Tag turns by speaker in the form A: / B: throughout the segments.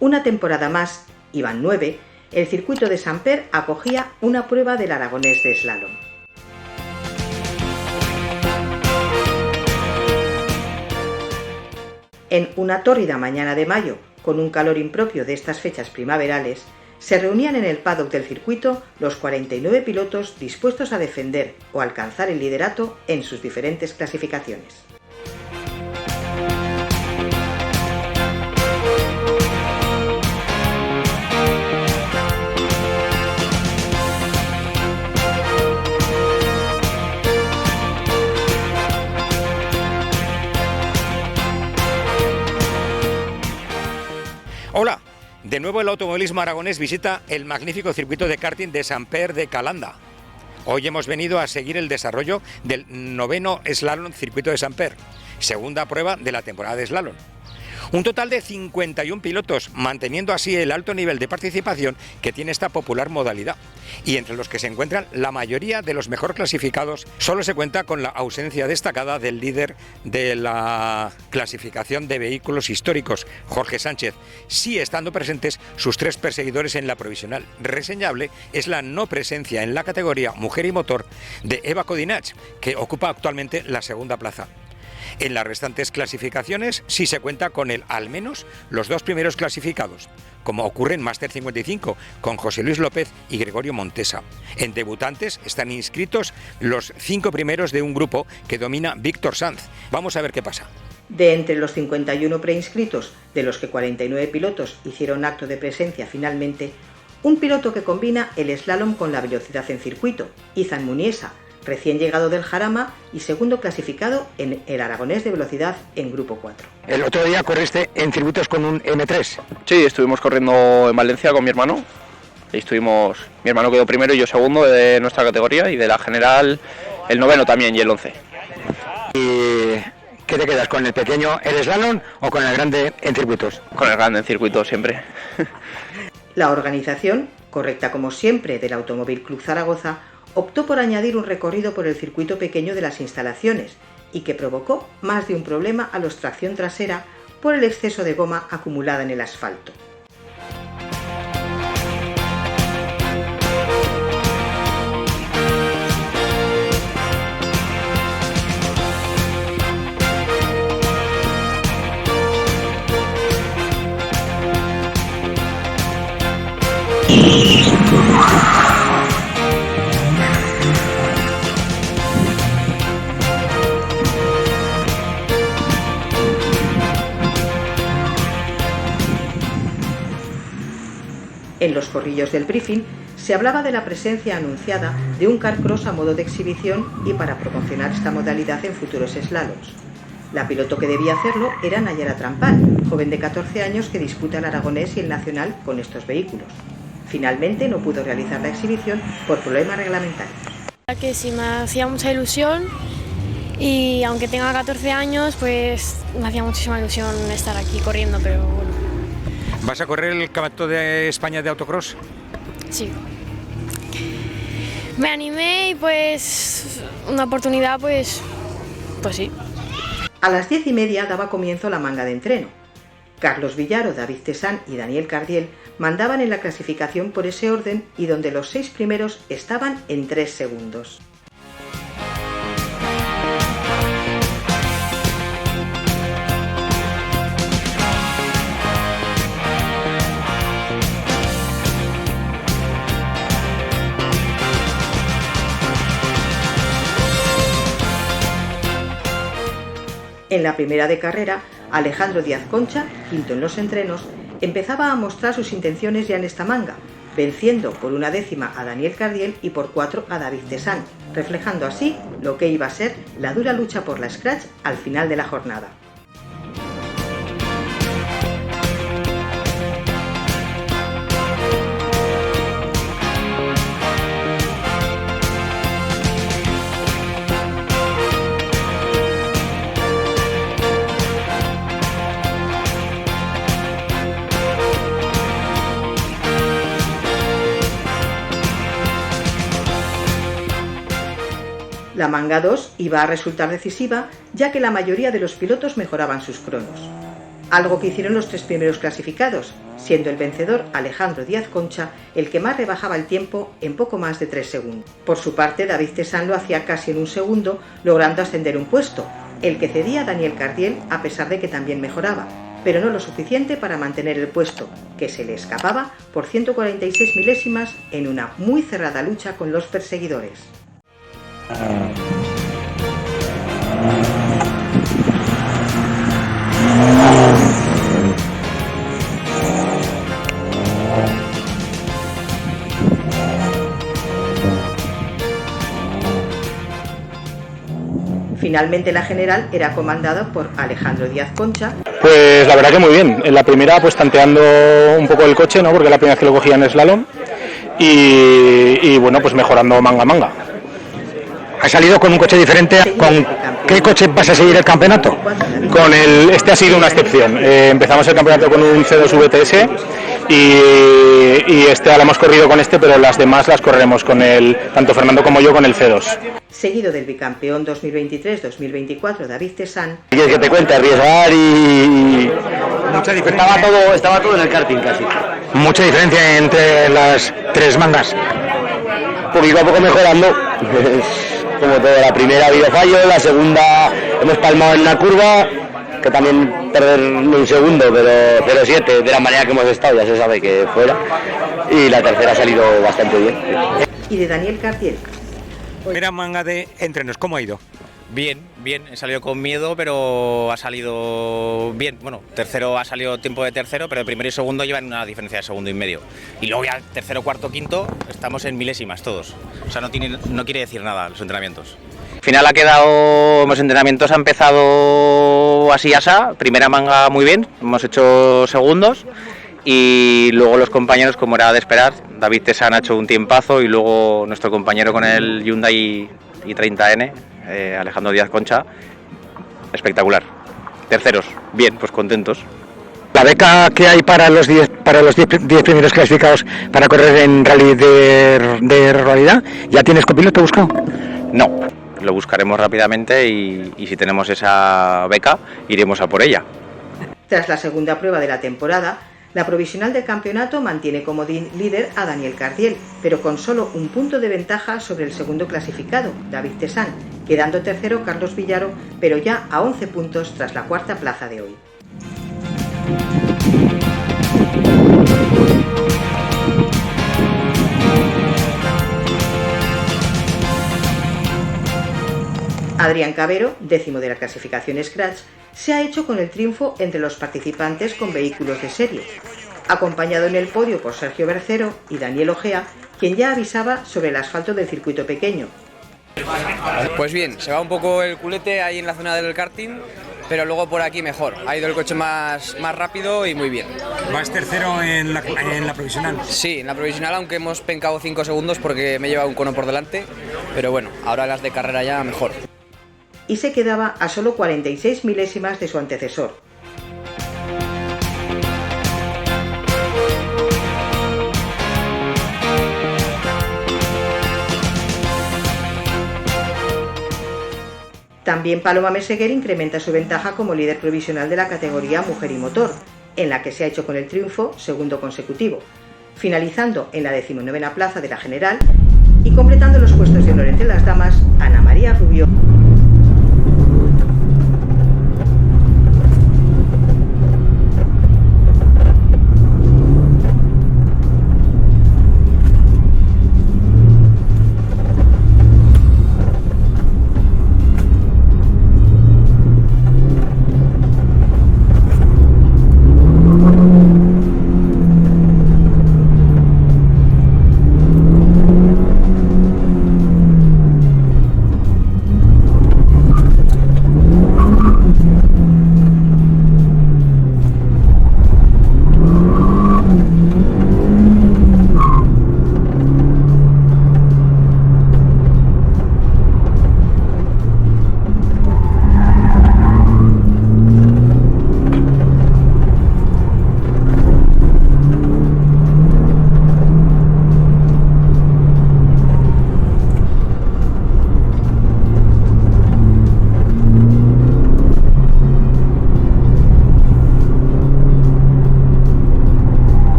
A: Una temporada más, iban 9, el circuito de Samper acogía una prueba del aragonés de slalom. En una tórrida mañana de mayo, con un calor impropio de estas fechas primaverales, se reunían en el paddock del circuito los 49 pilotos dispuestos a defender o alcanzar el liderato en sus diferentes clasificaciones.
B: Hola, de nuevo el automovilismo aragonés visita el magnífico circuito de karting de Samper de Calanda. Hoy hemos venido a seguir el desarrollo del 9º Slalom Circuito de Samper, segunda prueba de la temporada de slalom. Un total de 51 pilotos, manteniendo así el alto nivel de participación que tiene esta popular modalidad. Y entre los que se encuentran la mayoría de los mejor clasificados, solo se cuenta con la ausencia destacada del líder de la clasificación de vehículos históricos, Jorge Sánchez, sí estando presentes sus 3 perseguidores en la provisional. Reseñable es la no presencia en la categoría Mujer y Motor de Eva Codinach, que ocupa actualmente la segunda plaza. En las restantes clasificaciones sí se cuenta con al menos los 2 primeros clasificados, como ocurre en Máster 55 con José Luis López y Gregorio Montesa. En debutantes están inscritos los 5 primeros de un grupo que domina Víctor Sanz. Vamos a ver qué pasa.
A: De entre los 51 preinscritos, de los que 49 pilotos hicieron acto de presencia finalmente, un piloto que combina el slalom con la velocidad en circuito, Izan Muniesa, recién llegado del Jarama y segundo clasificado en el aragonés de velocidad en Grupo 4.
C: El otro día corriste en circuitos con un M3.
D: Sí, estuvimos corriendo en Valencia con mi hermano. Mi hermano quedó primero y yo segundo de nuestra categoría, y de la general el 9º también y el 11.
C: ¿Y qué te quedas, con el pequeño, el slalom, o con el grande en circuitos?
D: Con el grande en circuitos siempre.
A: La organización, correcta como siempre del Automóvil Club Zaragoza, optó por añadir un recorrido por el circuito pequeño de las instalaciones y que provocó más de un problema a los tracción trasera por el exceso de goma acumulada en el asfalto. En los corrillos del briefing se hablaba de la presencia anunciada de un carcross a modo de exhibición y para promocionar esta modalidad en futuros slaloms. La piloto que debía hacerlo era Nayara Trampal, joven de 14 años que disputa el aragonés y el nacional con estos vehículos. Finalmente no pudo realizar la exhibición por problemas reglamentarios.
E: Que sí, me hacía mucha ilusión, y aunque tenga 14 años, pues me hacía muchísima ilusión estar aquí corriendo, pero bueno.
B: ¿Vas a correr el Campeonato de España de autocross?
E: Sí. Me animé y pues una oportunidad, pues sí.
A: A las 10:30 daba comienzo la manga de entreno. Carlos Villaro, David Tesán y Daniel Cardiel mandaban en la clasificación por ese orden y donde los 6 primeros estaban en 3 segundos. En la primera de carrera, Alejandro Díaz Concha, quinto en los entrenos, empezaba a mostrar sus intenciones ya en esta manga, venciendo por 1 décima a Daniel Cardiel y por 4 a David Tesán, reflejando así lo que iba a ser la dura lucha por la Scratch al final de la jornada. La manga 2 iba a resultar decisiva, ya que la mayoría de los pilotos mejoraban sus cronos. algo que hicieron los 3 primeros clasificados, siendo el vencedor Alejandro Díaz Concha el que más rebajaba el tiempo en poco más de 3 segundos. Por su parte, David Tesán lo hacía casi en 1 segundo, logrando ascender un puesto, el que cedía a Daniel Cardiel a pesar de que también mejoraba, pero no lo suficiente para mantener el puesto, que se le escapaba por 146 milésimas en una muy cerrada lucha con los perseguidores. Finalmente la general era comandada por Alejandro Díaz Concha.
C: Pues la verdad que muy bien. En la primera pues tanteando un poco el coche, ¿no? Porque es la primera vez que lo cogía en slalom y bueno, pues mejorando manga a manga. Ha salido con un coche diferente. ¿Con qué coche vas a seguir el campeonato? Con este ha sido una excepción. Empezamos el campeonato con un C2 VTS y este lo hemos corrido con este, pero las demás las correremos con tanto Fernando como yo con el C2.
A: Seguido del bicampeón 2023-2024 David Tesán.
F: ¿Quieres que te cuente? Arriesgar y...
C: Mucha diferencia.
F: Estaba todo en el karting casi.
C: Mucha diferencia entre las 3 mangas.
F: Poquito a poco mejorando. Como todo, la primera ha habido fallo, la segunda hemos palmado en una curva, que también perder 1 segundo, pero 0,7 de la manera que hemos estado, ya se sabe que fuera. Y la tercera ha salido bastante bien.
A: Y de Daniel Cardiel.
B: Primera manga de entrenos, ¿cómo ha ido?
G: Bien, he salido con miedo, pero ha salido bien. Bueno, tercero ha salido tiempo de tercero, pero el primero y segundo llevan una diferencia de segundo y medio. Y luego ya tercero, cuarto, quinto, estamos en milésimas todos. O sea, no quiere decir nada los entrenamientos.
D: Al final ha quedado, los entrenamientos ha empezado así, primera manga muy bien, hemos hecho segundos y luego los compañeros, como era de esperar, David Tesán ha hecho un tiempazo y luego nuestro compañero con el Hyundai i30N, Alejandro Díaz Concha, espectacular. Terceros, bien, pues contentos.
C: La beca que hay para los 10 primeros clasificados para correr en rally de realidad, ¿ya tienes copiloto buscado?
D: No, lo buscaremos rápidamente y si tenemos esa beca iremos a por ella.
A: Tras la segunda prueba de la temporada, la provisional del campeonato mantiene como líder a Daniel Cardiel, pero con solo un punto de ventaja sobre el segundo clasificado, David Tesán, quedando tercero Carlos Villaro, pero ya a 11 puntos tras la cuarta plaza de hoy. Adrián Cabero, 10º de la clasificación Scratch, se ha hecho con el triunfo entre los participantes con vehículos de serie, acompañado en el podio por Sergio Bercero y Daniel Ojea, quien ya avisaba sobre el asfalto del circuito pequeño.
H: Pues bien, se va un poco el culete ahí en la zona del karting, pero luego por aquí mejor. Ha ido el coche más rápido y muy bien.
B: ¿Vas tercero en la provisional?
H: Sí, en la provisional, aunque hemos pencado 5 segundos porque me lleva un cono por delante, pero bueno, ahora las de carrera ya mejor.
A: Y se quedaba a solo 46 milésimas de su antecesor. También Paloma Meseguer incrementa su ventaja como líder provisional de la categoría Mujer y Motor, en la que se ha hecho con el triunfo segundo consecutivo, finalizando en la 19ª plaza de la general y completando los puestos de honor entre las damas Ana María Rubio.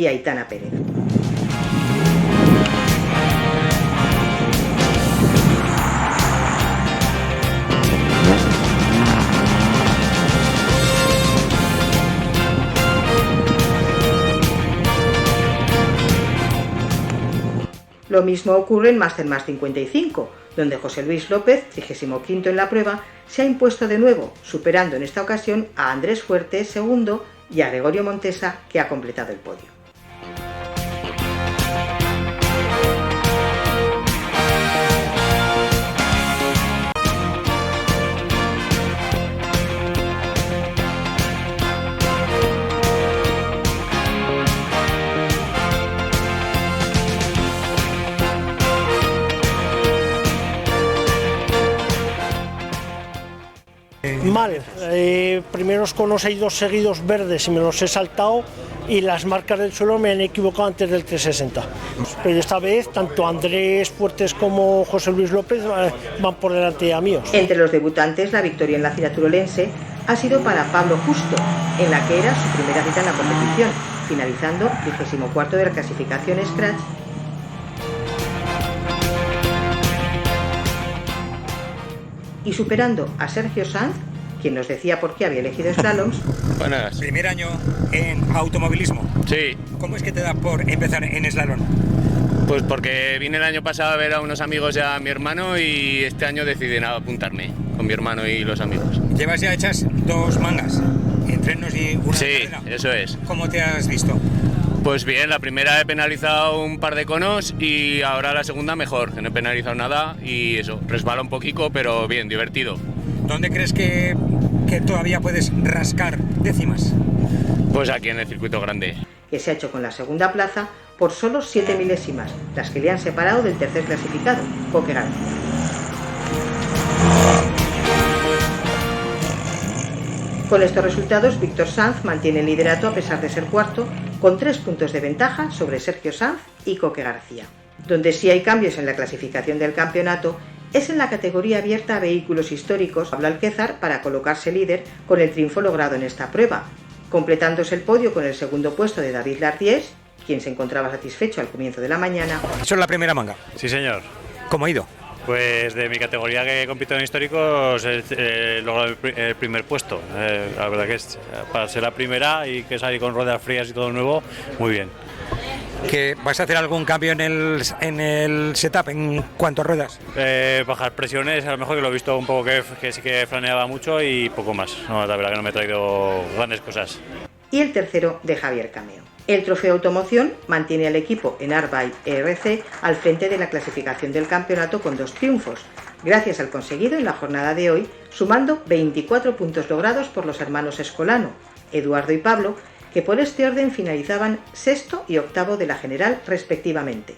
A: y Aitana Pérez. Lo mismo ocurre en Master Más 55, donde José Luis López, 35º en la prueba, se ha impuesto de nuevo, superando en esta ocasión a Andrés Fuerte, segundo, y a Gregorio Montesa, que ha completado el podio.
I: Mal, primeros conos he ido seguidos verdes y me los he saltado y las marcas del suelo me han equivocado antes del 360. Pero esta vez tanto Andrés Fuertes como José Luis López van por delante a míos.
A: Entre los debutantes, la victoria en la Cira Turolense ha sido para Pablo Justo, en la que era su primera cita en la competición, finalizando 24º de la clasificación Scratch. Y superando a Sergio Sanz, quien nos decía por qué había elegido slaloms.
B: Buenas. Primer año en automovilismo.
J: Sí.
B: ¿Cómo es que te da por empezar en slalom?
J: Pues porque vine el año pasado a ver a unos amigos y a mi hermano y este año decidí apuntarme con mi hermano y los amigos.
B: Llevas ya hechas 2 mangas, entrenos y una carrera.
J: Sí, eso es.
B: ¿Cómo te has visto?
J: Pues bien, la primera he penalizado un par de conos y ahora la segunda mejor, que no he penalizado nada y eso, resbala un poquito, pero bien, divertido.
B: ¿Dónde crees que todavía puedes rascar décimas?
J: Pues aquí en el circuito grande.
A: Que se ha hecho con la segunda plaza por solo 7 milésimas, las que le han separado del tercer clasificado, Coque García. Con estos resultados, Víctor Sanz mantiene el liderato a pesar de ser cuarto, con 3 puntos de ventaja sobre Sergio Sanz y Coque García. Donde sí hay cambios en la clasificación del campeonato es en la categoría abierta a vehículos históricos. Pablo Alquézar para colocarse líder con el triunfo logrado en esta prueba, completándose el podio con el segundo puesto de David Lardiés, quien se encontraba satisfecho al comienzo de la mañana.
B: ¿Eso es la primera manga?
K: Sí, señor.
B: ¿Cómo ha ido?
K: Pues de mi categoría que compito en históricos he logrado el primer puesto. La verdad que es para ser la primera y que salir con ruedas frías y todo nuevo, muy bien.
B: ¿Que vas a hacer algún cambio en el setup en cuanto a ruedas?
K: Bajar presiones, a lo mejor que lo he visto un poco que sí que flaneaba mucho y poco más. No, la verdad que no me he traído grandes cosas.
A: Y el tercero de Javier Cameo. El trofeo Automoción mantiene al equipo en Arbay ERC al frente de la clasificación del campeonato con 2 triunfos, gracias al conseguido en la jornada de hoy, sumando 24 puntos logrados por los hermanos Escolano, Eduardo y Pablo, que por este orden finalizaban 6º y 8º de la general respectivamente.